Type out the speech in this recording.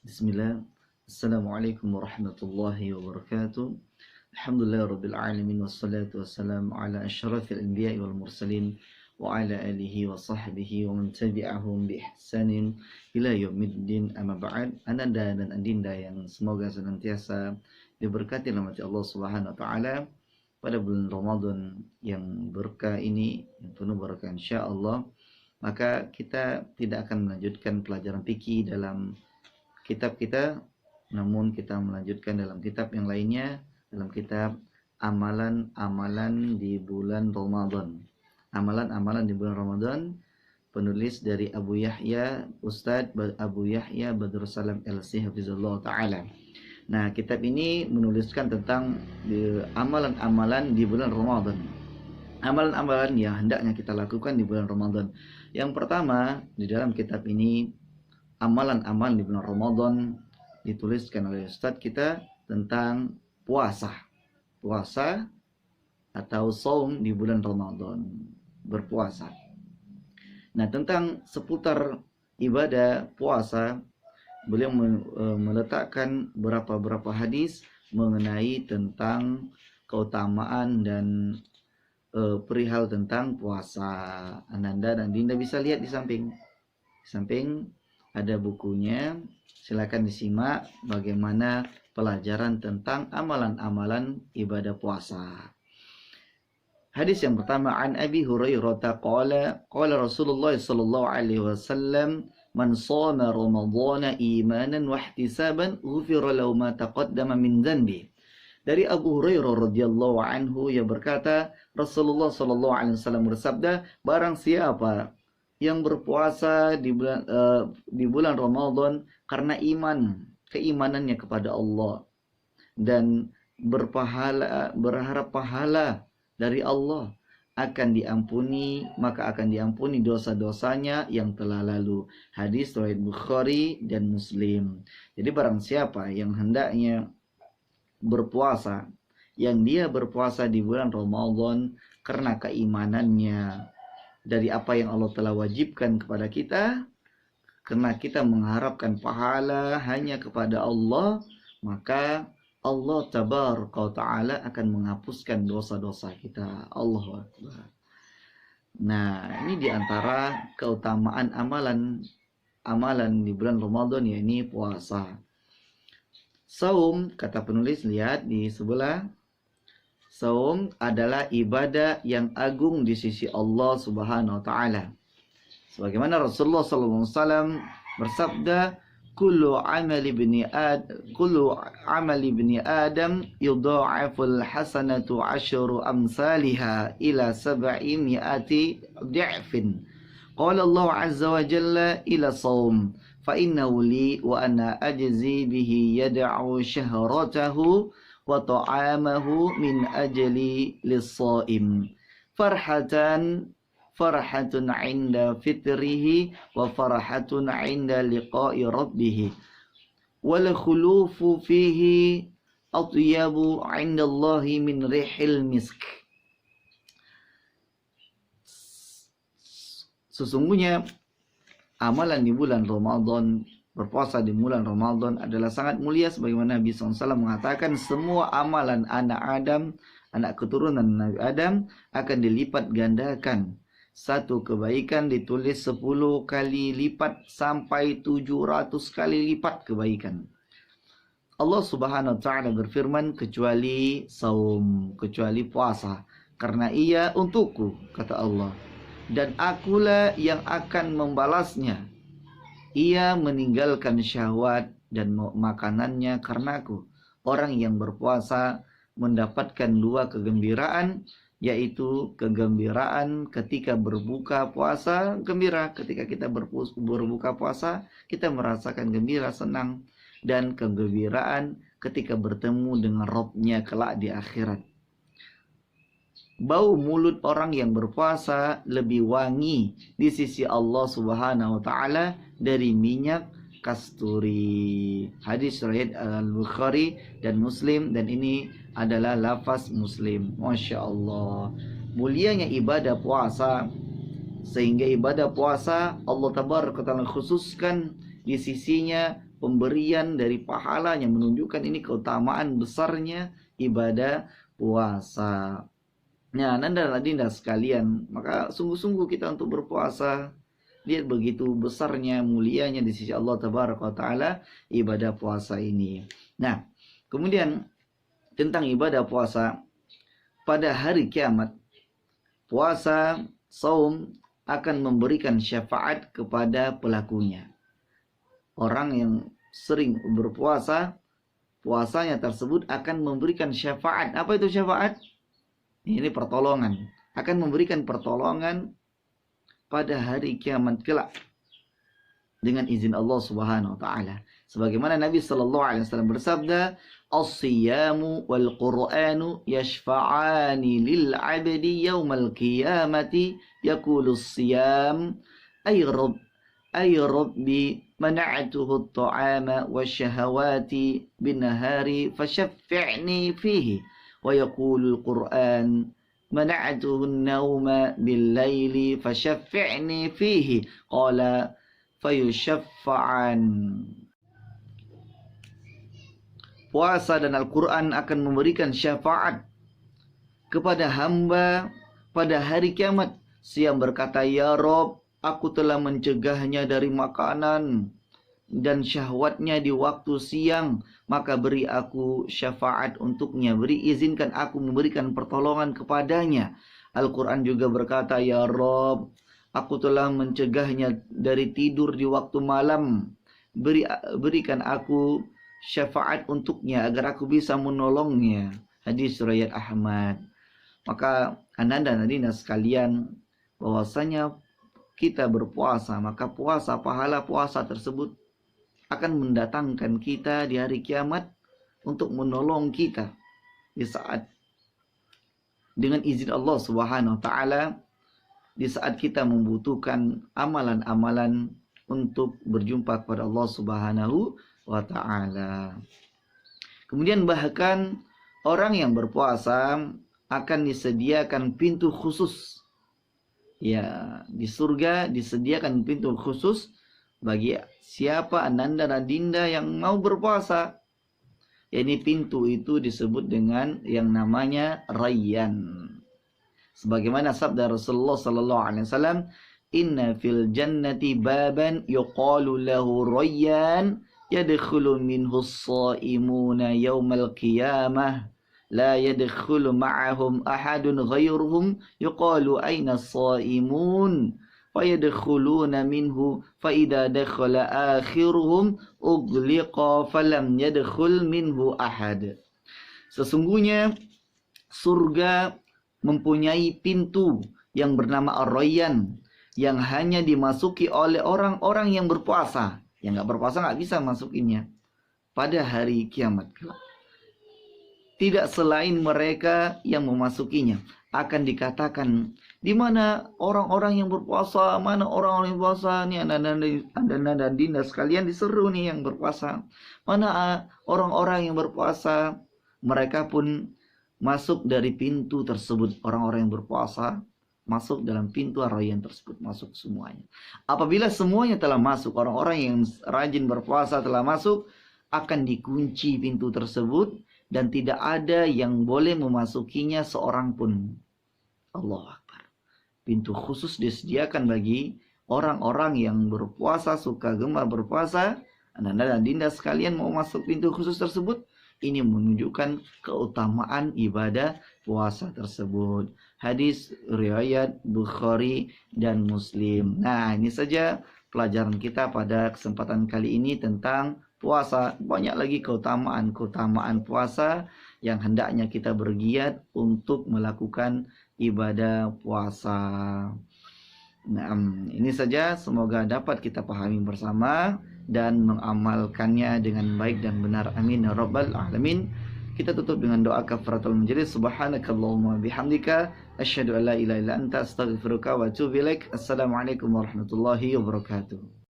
Bismillah. Assalamualaikum warahmatullahi wabarakatuh. Alhamdulillah rabbil alamin wassalatu wassalamu ala asyrafil anbiya'i wal mursalin wa ala alihi wa sahbihi wa man tabi'ahum bi ihsanin ila yaumiddin, amma ba'd. Ananda dan andinda yang semoga senantiasa diberkati rahmat Allah Subhanahu wa taala pada bulan Ramadan yang berkah ini, yang penuh berkah insyaallah, maka kita tidak akan melanjutkan pelajaran fikih dalam kitab kita, namun kita melanjutkan dalam kitab yang lainnya, dalam kitab amalan-amalan di bulan Ramadan. Amalan-amalan di bulan Ramadan, penulis dari Abu Yahya, Ustadz Abu Yahya Badrussalam LC Hafizullah Ta'ala. Nah, kitab ini menuliskan tentang amalan-amalan di bulan Ramadan. Amalan-amalan yang hendaknya kita lakukan di bulan Ramadan. Yang pertama, di dalam kitab ini, amalan-amalan di bulan Ramadan dituliskan oleh Ustadz kita tentang puasa atau saum di bulan Ramadan, berpuasa. Nah, tentang seputar ibadah puasa, beliau meletakkan beberapa hadis mengenai tentang keutamaan dan perihal tentang puasa. Ananda dan Dinda bisa lihat di samping ada bukunya, silakan disimak bagaimana pelajaran tentang amalan-amalan ibadah puasa. Hadis yang pertama, an Abi Hurairah qala Rasulullah sallallahu alaihi wasallam, man shoma ramadhana imanan wa ihtisaban ghufira lahu ma taqaddama min dhanbi. Dari Abu Hurairah radhiyallahu anhu, ia berkata, Rasulullah sallallahu alaihi wasallam bersabda, barang siapa yang berpuasa di bulan Ramadan karena keimanannya kepada Allah dan berharap pahala dari Allah, maka akan diampuni dosa-dosanya yang telah lalu. Hadis riwayat Bukhari dan Muslim. Jadi barang siapa yang hendaknya berpuasa, yang dia berpuasa di bulan Ramadan karena keimanannya dari apa yang Allah telah wajibkan kepada kita, karena kita mengharapkan pahala hanya kepada Allah, maka Allah tabaraka wa ta'ala akan menghapuskan dosa-dosa kita. Allahu Akbar. Nah, ini diantara keutamaan amalan di bulan Ramadan, yakni puasa. Saum, kata penulis, lihat di sebelah. Saum adalah ibadah yang agung di sisi Allah Subhanahu wa taala. Sebagaimana Rasulullah sallallahu alaihi wasallam bersabda, kullu amali ibni Adam yudha'aful hasanatu 'asyru amsalha ila 700 dhi'fin. Qala Allah azza wa jalla ila saum fa innahu li wa ana ajzi bihi yad'u syahratahu wa ta'amahu min ajli lis-shaim farhatun 'inda fitrihi wa farhatun 'inda liqa'i rabbih wal khulufu fihi atyabu 'inda Allahi min rihil misk. Sesungguhnya amalan di bulan Ramadan, berpuasa di bulan Ramadan adalah sangat mulia, sebagaimana Nabi SAW mengatakan, semua amalan anak Adam, anak keturunan Nabi Adam, akan dilipat gandakan. Satu kebaikan ditulis 10 kali lipat sampai 700 kali lipat kebaikan. Allah Subhanahu wa ta'ala berfirman, kecuali saum, kecuali puasa, karena ia untukku, kata Allah, dan akulah yang akan membalasnya. Ia meninggalkan syahwat dan makanannya karenaku. Orang yang berpuasa mendapatkan 2 kegembiraan, yaitu kegembiraan ketika berbuka puasa, gembira ketika kita berbuka puasa, kita merasakan gembira, senang, dan kegembiraan ketika bertemu dengan Rabb-nya kelak di akhirat. Bau mulut orang yang berpuasa lebih wangi di sisi Allah Subhanahu wa ta'ala dari minyak kasturi. Hadis riwayat Al-Bukhari dan Muslim, dan ini adalah lafaz Muslim. Masya Allah, mulianya ibadah puasa, sehingga ibadah puasa Allah tabaraka ta'ala khususkan di sisinya pemberian dari pahalanya, menunjukkan ini keutamaan besarnya ibadah puasa. Nah, Nanda dan Adinda sekalian, maka sungguh-sungguh kita untuk berpuasa. Lihat begitu besarnya, mulianya di sisi Allah Tabaraka wa Ta'ala ibadah puasa ini. Nah, kemudian tentang ibadah puasa, pada hari kiamat, puasa, saum akan memberikan syafaat kepada pelakunya. Orang yang sering berpuasa, puasanya tersebut akan memberikan syafaat. Apa itu syafaat? Ini pertolongan. Akan memberikan pertolongan pada hari kiamat kelak dengan izin Allah Subhanahu wa taala. Sebagaimana Nabi sallallahu alaihi wasallam bersabda, "As-siyamu wal Qur'anu yashfa'ani lil 'abdi yaumal qiyamati yaqulu as-siyam ay rabbi mana'tuhu at-ta'ama wasyahawati bin-nahari fashaffi'ni fihi." Wa yaqulu al-Qur'an mana'tuhu an-nawma bil-laili fashaffi'ni fihi. Qala fayushaffa'an. Puasa dan Al-Quran akan memberikan syafaat kepada hamba pada hari kiamat. Siang berkata, "Ya Rob, aku telah mencegahnya dari makanan dan syahwatnya di waktu siang, maka beri aku syafaat untuknya. Izinkan aku memberikan pertolongan kepadanya." Al-Quran juga berkata, "Ya Rob, aku telah mencegahnya dari tidur di waktu malam. Berikan aku syafaat untuknya agar aku bisa menolongnya." Hadis riwayat Ahmad. Maka Ananda dan Adinda sekalian, bahwasanya kita berpuasa, maka puasa, pahala puasa tersebut akan mendatangkan kita di hari kiamat untuk menolong kita di saat, dengan izin Allah Subhanahu wa taala, di saat kita membutuhkan amalan-amalan untuk berjumpa kepada Allah Subhanahu wa ta'ala. Kemudian bahkan orang yang berpuasa akan disediakan pintu khusus. Ya, di surga disediakan pintu khusus bagi siapa Ananda dan Dinda yang mau berpuasa. Ini pintu itu disebut dengan yang namanya Rayyan. Sebagaimana sabda Rasulullah sallallahu alaihi wasallam, "Inna fil jannati baban yuqalu lahu Rayyan yadkhulu minhu as-sha'imuna yawmal qiyamah la yadkhulu ma'ahum ahadun ghayruhum yuqalu aina as-sha'imun fayadkhuluna minhu fa idza dakhala akhiruhum ughliqa falam yadkhul minhu ahad." Sesungguhnya surga mempunyai pintu yang bernama Ar-Rayyan yang hanya dimasuki oleh orang-orang yang berpuasa. Yang nggak berpuasa nggak bisa masukinnya pada hari kiamat. Tidak selain mereka yang memasukinya. Akan dikatakan, di mana orang-orang yang berpuasa, mana orang-orang yang berpuasa. Nih Anda dan Dinda sekalian diseru nih yang berpuasa. Mana orang-orang yang berpuasa. Mereka pun masuk dari pintu tersebut. Orang-orang yang berpuasa masuk dalam pintu Ar-Rayyan tersebut, masuk semuanya. Apabila semuanya telah masuk, orang-orang yang rajin berpuasa telah masuk, akan dikunci pintu tersebut dan tidak ada yang boleh memasukinya seorang pun. Allahu Akbar. Pintu khusus disediakan bagi orang-orang yang berpuasa, suka gemar berpuasa. Anda dan Dinda sekalian mau masuk pintu khusus tersebut, ini menunjukkan keutamaan ibadah puasa tersebut. Hadis riwayat Bukhari dan Muslim. Nah, ini saja pelajaran kita pada kesempatan kali ini tentang puasa. Banyak lagi keutamaan puasa yang hendaknya kita bergiat untuk melakukan ibadah puasa. Nah, ini saja, semoga dapat kita pahami bersama dan mengamalkannya dengan baik dan benar. Amin ya rabbal alamin. Kita tutup dengan doa kafaratul majelis. Subhanakallahumma bihamdika asyhadu an la ilaha illa anta astaghfiruka wa atubu ilaik. Assalamualaikum warahmatullahi wabarakatuh.